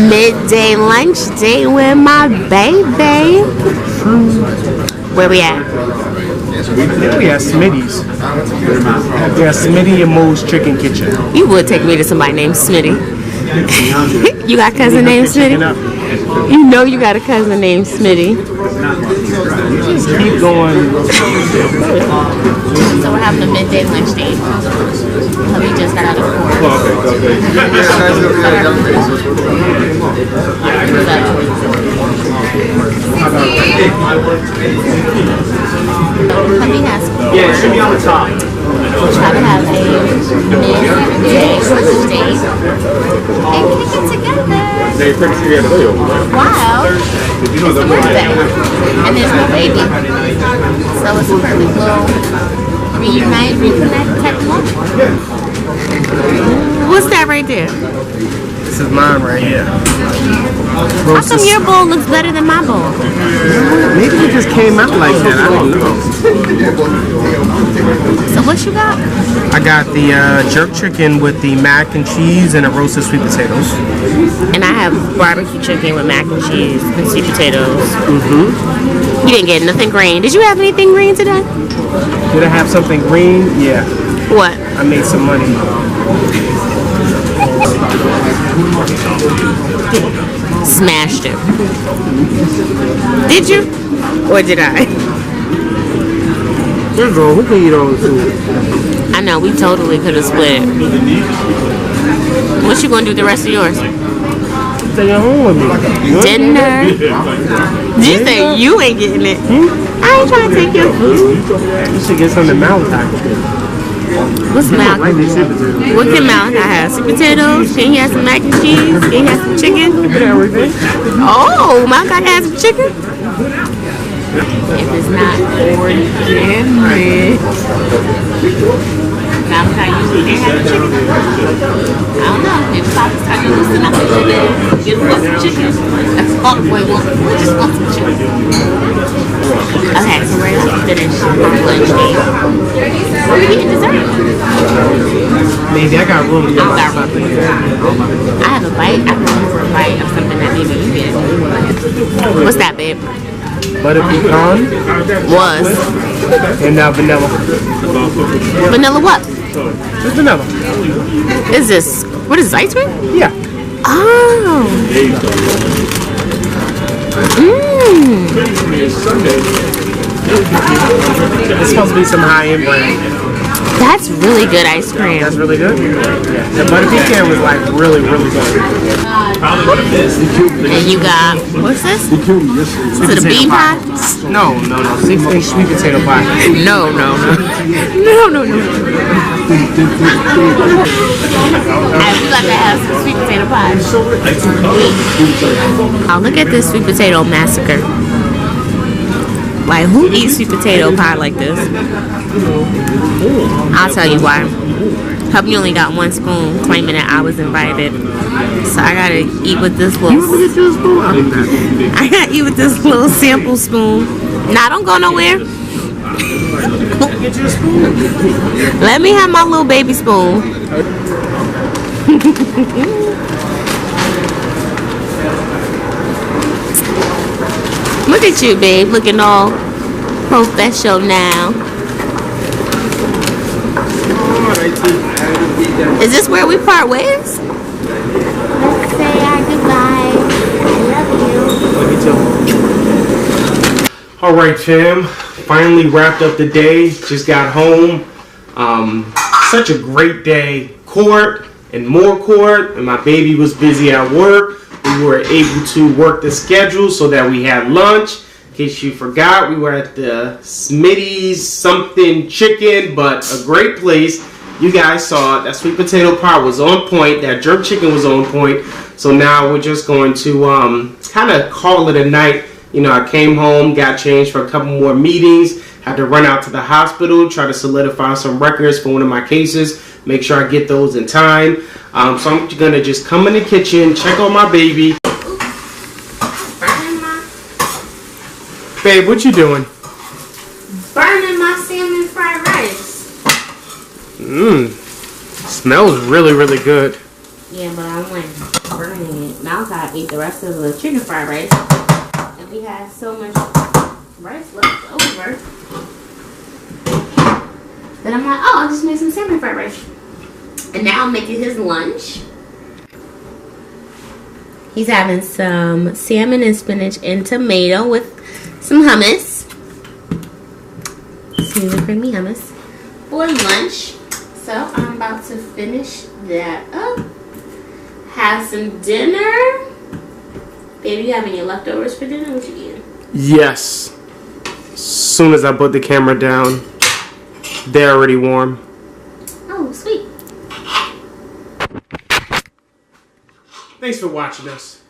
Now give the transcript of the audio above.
Midday lunch date with my baby. Where we at? We at Smitty's. Yeah, Smitty and Mo's Chicken Kitchen. You would take me to somebody named Smitty. You got a cousin named Smitty? You know you got a cousin named Smitty. Just keep going. So we're having a midday lunch date. We just got out of court. Hubby has food. Yeah, it should be on the top. We'll try to have a midday lunch date and kick it together. Wow. It's a birthday. And there's no baby. So it's a perfect little reconnect type of moment. What's that right there? This is mine right here. How come your bowl looks better than my bowl? Maybe it just came out like that. I don't know. So what you got? I got the jerk chicken with the mac and cheese and the roasted sweet potatoes. And I have barbecue chicken with mac and cheese and sweet potatoes. You didn't get nothing green. Did you have anything green today? Did I have something green? Yeah. What? I made some money. Smashed it. Did you? Or did I? Who can eat all the food? I know, we totally could have split. What you gonna do with the rest of yours? Stay at home with me. Dinner. Did you say you ain't getting it? I ain't trying to take your food. You should get something Malachi. What's Malachi? What can Malachi have? Sweet potatoes? Can he have some mac and cheese? Can he have some chicken? Everything. Oh, Malachi has some chicken? If it's not organic. Malachi usually can't have chicken. I don't know. If Papa's trying to loosen up a little bit, get him some chicken. That's all the boy wants. We just want some chicken. Okay, so we're going to finish our lunch date. Are we getting dessert? Maybe I got room to get I have a bite. I can go for a bite of something that maybe you get. What's that, babe? butter pecan. Was. And vanilla. Vanilla what? Just vanilla. Is this, what is this, ice cream? Yeah. Oh. Mmm. It's supposed to be some high-end brand. That's really good ice cream. That's really good? Yeah. The butter pecan was like really, really good. And you got, what's this? Is it a bean pie? No. 6-inch sweet potato pie. No. No. I would like to have some sweet potato pie. Oh, look at this sweet potato massacre. Like, who eats sweet potato pie like this? I'll tell you why. Hubby only got one spoon, claiming that I was invited. So I gotta eat with this little. I gotta eat with this little sample spoon. Nah, don't go nowhere. Let me have my little baby spoon. Look at you, babe, looking all professional now. Is this where we part ways? Let's say our goodbye. I love you. Alright, fam. Finally wrapped up the day. Just got home. Such a great day. Court and more court. And my baby was busy at work. We were able to work the schedule so that we had lunch. In case you forgot, we were at the Smitty's something chicken, but a great place. You guys saw it. That sweet potato pie was on point. That jerk chicken was on point. So now we're just going to kind of call it a night. You know, I came home, got changed for a couple more meetings, had to run out to the hospital, try to solidify some records for one of my cases, make sure I get those in time. So I'm going to just come in the kitchen, check on my baby. Babe, what you doing? Burning my salmon fried rice. Smells really, really good. Yeah, but I went burning And Malachi ate the rest of the chicken fried rice. And we had so much rice left over that I'm like, oh, I'll just make some salmon fried rice. And now I'm making his lunch. He's having some salmon and spinach and tomato with some hummus. Smooth and creamy hummus for lunch. So I'm about to finish that up. Have some dinner. Baby, you have any leftovers for dinner? What you eating? Yes. As soon as I put the camera down, they're already warm. Oh, sweet. Thanks for watching us.